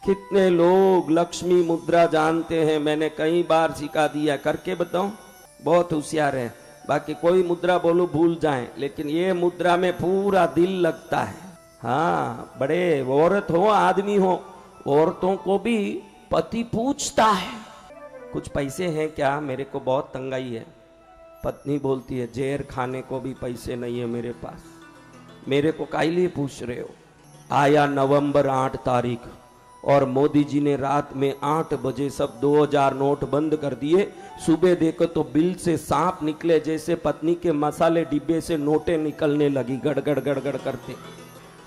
कितने लोग लक्ष्मी मुद्रा जानते हैं, मैंने कई बार सिखा दिया, करके बताऊं, बहुत होशियार है। बाकी कोई मुद्रा बोलो भूल जाएं, लेकिन ये मुद्रा में पूरा दिल लगता है। हाँ, बड़े औरत हो आदमी हो, औरतों को भी पति पूछता है कुछ पैसे हैं क्या, मेरे को बहुत तंगाई है। पत्नी बोलती है जहर खाने को भी पैसे नहीं है मेरे पास, मेरे को काहे लिए पूछ रहे हो। आया नवंबर 8 तारीख और मोदी जी ने रात में 8 बजे सब 2000 नोट बंद कर दिए। सुबह देखो तो बिल से सांप निकले जैसे पत्नी के मसाले डिब्बे से नोटें निकलने लगी गड़गड़ गड़गड़ करते।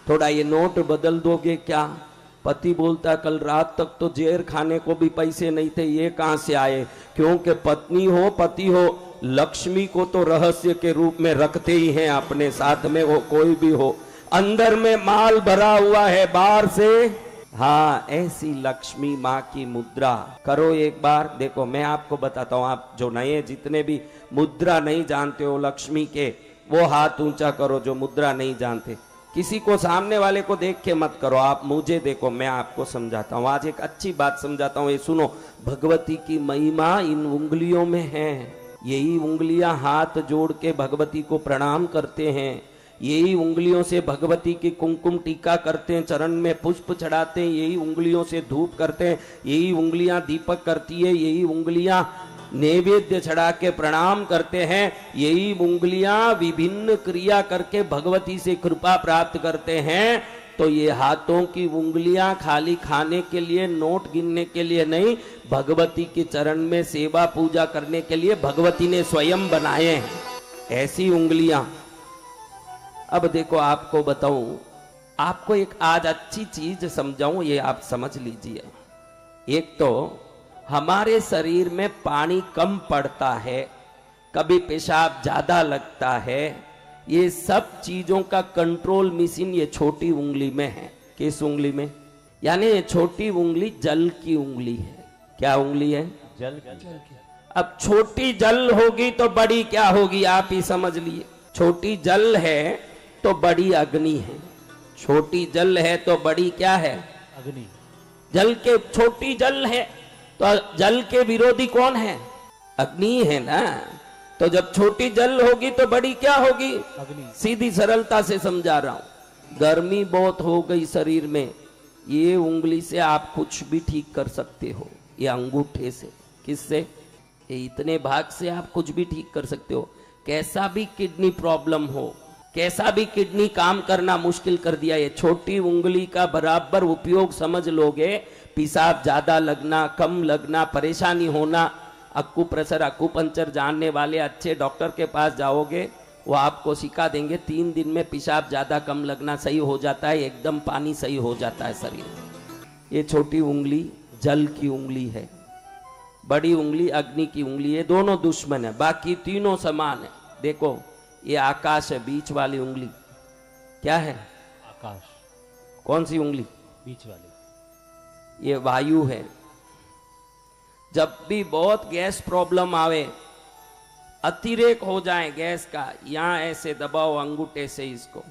थोड़ा ये नोट बदल दोगे क्या। पति बोलता कल रात तक तो जहर खाने को भी पैसे नहीं थे, ये कहां से आए। क्योंकि पत्नी हो पति हो, लक्ष्मी को तो रहस्य के रूप में रखते ही हैं अपने साथ में, वो कोई भी हो। अंदर में माल भरा हुआ है, बाहर से। हाँ, ऐसी लक्ष्मी माँ की मुद्रा करो एक बार। देखो मैं आपको बताता हूँ, आप जो नए जितने भी मुद्रा नहीं जानते हो लक्ष्मी के, वो हाथ ऊंचा करो जो मुद्रा नहीं जानते। किसी को सामने वाले को देख के मत करो, आप मुझे देखो, मैं आपको समझाता हूँ। आज एक अच्छी बात समझाता हूँ, ये सुनो। भगवती की महिमा इन उंगलियों में है। यही उंगलियां हाथ जोड़ के भगवती को प्रणाम करते हैं, यही उंगलियों से भगवती की कुमकुम टीका करते हैं, चरण में पुष्प चढ़ाते हैं, यही उंगलियों से धूप करते हैं, यही उंगलियां दीपक करती है, यही उंगलियां नैवेद्य चढ़ा के प्रणाम करते हैं, यही उंगलियां विभिन्न क्रिया करके भगवती से कृपा प्राप्त करते हैं। तो ये हाथों की उंगलियां खाली खाने के लिए, नोट गिनने के लिए नहीं, भगवती के चरण में सेवा पूजा करने के लिए भगवती ने स्वयं बनाए हैं ऐसी उंगलियां। अब देखो आपको बताऊं, आपको एक आज अच्छी चीज समझाऊं, ये आप समझ लीजिए। एक तो हमारे शरीर में पानी कम पड़ता है, कभी पेशाब ज्यादा लगता है, ये सब चीजों का कंट्रोल मशीन ये छोटी उंगली में है। किस उंगली में? यानी ये छोटी उंगली जल की उंगली है। क्या उंगली है? जल की। अब छोटी जल होगी तो बड़ी क्या होगी, आप ही समझ लिए। छोटी जल है तो बड़ी अग्नि है, छोटी जल है तो बड़ी क्या है? अग्नि। जल के छोटी जल है तो जल के विरोधी कौन है? अग्नि है ना। तो जब छोटी जल होगी तो बड़ी क्या होगी? अग्नि। सीधी सरलता से समझा रहा हूं। गर्मी बहुत हो गई शरीर में, ये उंगली से आप कुछ भी ठीक कर सकते हो, ये अंगूठे से। किससे? ये इतने भाग से आप कुछ भी ठीक कर सकते हो। कैसा भी किडनी प्रॉब्लम हो, कैसा भी किडनी काम करना मुश्किल कर दिया, ये छोटी उंगली का बराबर उपयोग समझ लोगे, पेशाब ज्यादा लगना, कम लगना, परेशानी होना, अक्यूप्रेशर अक्यूपंक्चर जानने वाले अच्छे डॉक्टर के पास जाओगे, वो आपको सिखा देंगे। 3 दिन में पेशाब ज्यादा कम लगना सही हो जाता है, एकदम पानी सही हो जाता है शरीर में। ये छोटी उंगली जल की उंगली है, बड़ी उंगली अग्नि की उंगली है। दोनों दुश्मन है, बाकी तीनों समान है। देखो ये आकाश है, बीच वाली उंगली क्या है? आकाश। कौन सी उंगली? बीच वाली। ये वायु है। जब भी बहुत गैस प्रॉब्लम आवे, अतिरेक हो जाए गैस का, यहां ऐसे दबाओ अंगूठे से इसको,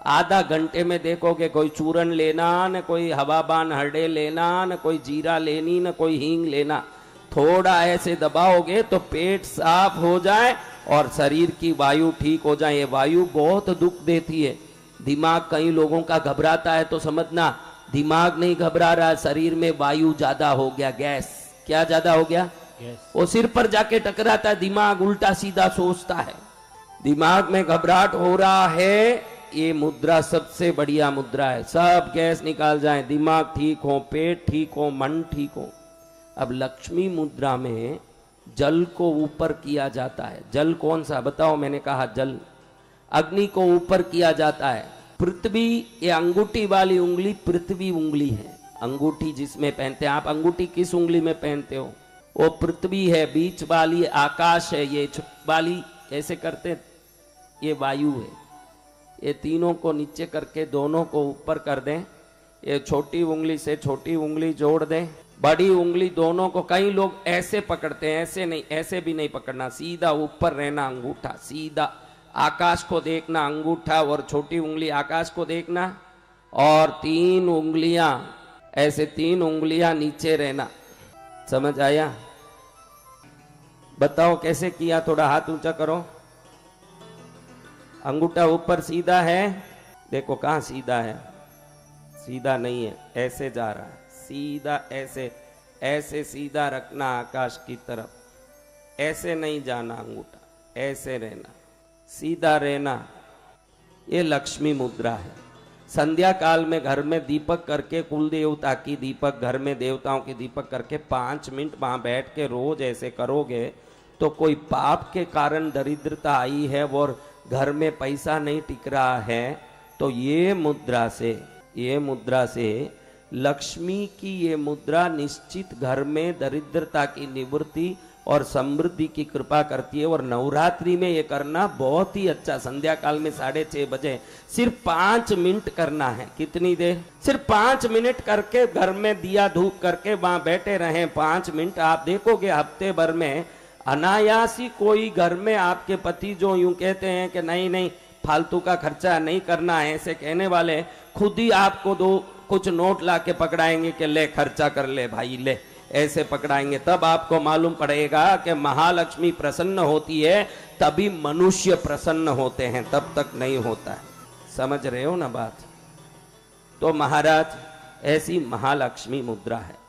आधा घंटे में देखोगे कोई चूरन लेना, न कोई हवाबान हरडे लेना, न कोई जीरा लेनी, न कोई हींग लेना। थोड़ा ऐसे दबाओगे तो पेट साफ हो जाए और शरीर की वायु ठीक हो जाए। ये वायु बहुत दुख देती है। दिमाग कई लोगों का घबराता है तो समझना दिमाग नहीं घबरा रहा, शरीर में वायु ज्यादा हो गया, गैस। क्या ज्यादा हो गया? गैस। वो सिर पर जाके टकराता है, दिमाग उल्टा सीधा सोचता है, दिमाग में घबराहट हो रहा है। ये मुद्रा सबसे बढ़िया मुद्रा है, सब गैस निकाल जाए, दिमाग ठीक हो, पेट ठीक हो, मन ठीक हो। अब लक्ष्मी मुद्रा में जल को ऊपर किया जाता है। जल कौन सा बताओ? मैंने कहा जल। अग्नि को ऊपर किया जाता है। पृथ्वी, ये अंगूठी वाली उंगली पृथ्वी उंगली है। अंगूठी जिसमें पहनते हैं आप, अंगूठी किस उंगली में पहनते हो? वो पृथ्वी है। बीच वाली आकाश है, ये वाली ऐसे करते ये वायु है। ये तीनों को नीचे करके दोनों को ऊपर कर दें। ये छोटी उंगली से छोटी उंगली जोड़ दें, बड़ी उंगली दोनों को। कई लोग ऐसे पकड़ते हैं, ऐसे नहीं, ऐसे भी नहीं पकड़ना, सीधा ऊपर रहना अंगूठा, सीधा आकाश को देखना अंगूठा, और छोटी उंगली आकाश को देखना, और 3 उंगलियां ऐसे 3 उंगलियां नीचे रहना। समझ आया? बताओ कैसे किया, थोड़ा हाथ ऊंचा करो। अंगूठा ऊपर सीधा है, देखो कहां सीधा है, सीधा नहीं है, ऐसे जा रहा है, सीधा ऐसे, ऐसे सीधा रखना आकाश की तरफ, ऐसे नहीं जाना, अंगूठा ऐसे रहना, सीधा रहना। ये लक्ष्मी मुद्रा है। संध्या काल में घर में दीपक करके, कुल देवता की दीपक, घर में देवताओं की दीपक करके 5 मिनट वहां बैठ के रोज ऐसे करोगे तो कोई पाप के कारण दरिद्रता आई है और घर में पैसा नहीं टिक रहा है, तो ये मुद्रा से लक्ष्मी की ये मुद्रा निश्चित घर में दरिद्रता की निवृत्ति और समृद्धि की कृपा करती है। और नवरात्रि में ये करना बहुत ही अच्छा। संध्या काल में 6:30 बजे सिर्फ 5 मिनट करना है। कितनी देर? सिर्फ 5 मिनट करके घर में दिया धूप करके वहां बैठे रहें 5 मिनट। आप देखोगे हफ्ते भर में अनायासी कोई घर में, आपके पति जो यूं कहते हैं कि नहीं नहीं फालतू का खर्चा नहीं करना है, ऐसे कहने वाले खुद ही आपको 2 कुछ नोट ला के पकड़ाएंगे कि ले खर्चा कर ले भाई ले, ऐसे पकड़ाएंगे। तब आपको मालूम पड़ेगा कि महालक्ष्मी प्रसन्न होती है, तभी मनुष्य प्रसन्न होते हैं, तब तक नहीं होता है। समझ रहे हो ना बात? तो महाराज ऐसी महालक्ष्मी मुद्रा है।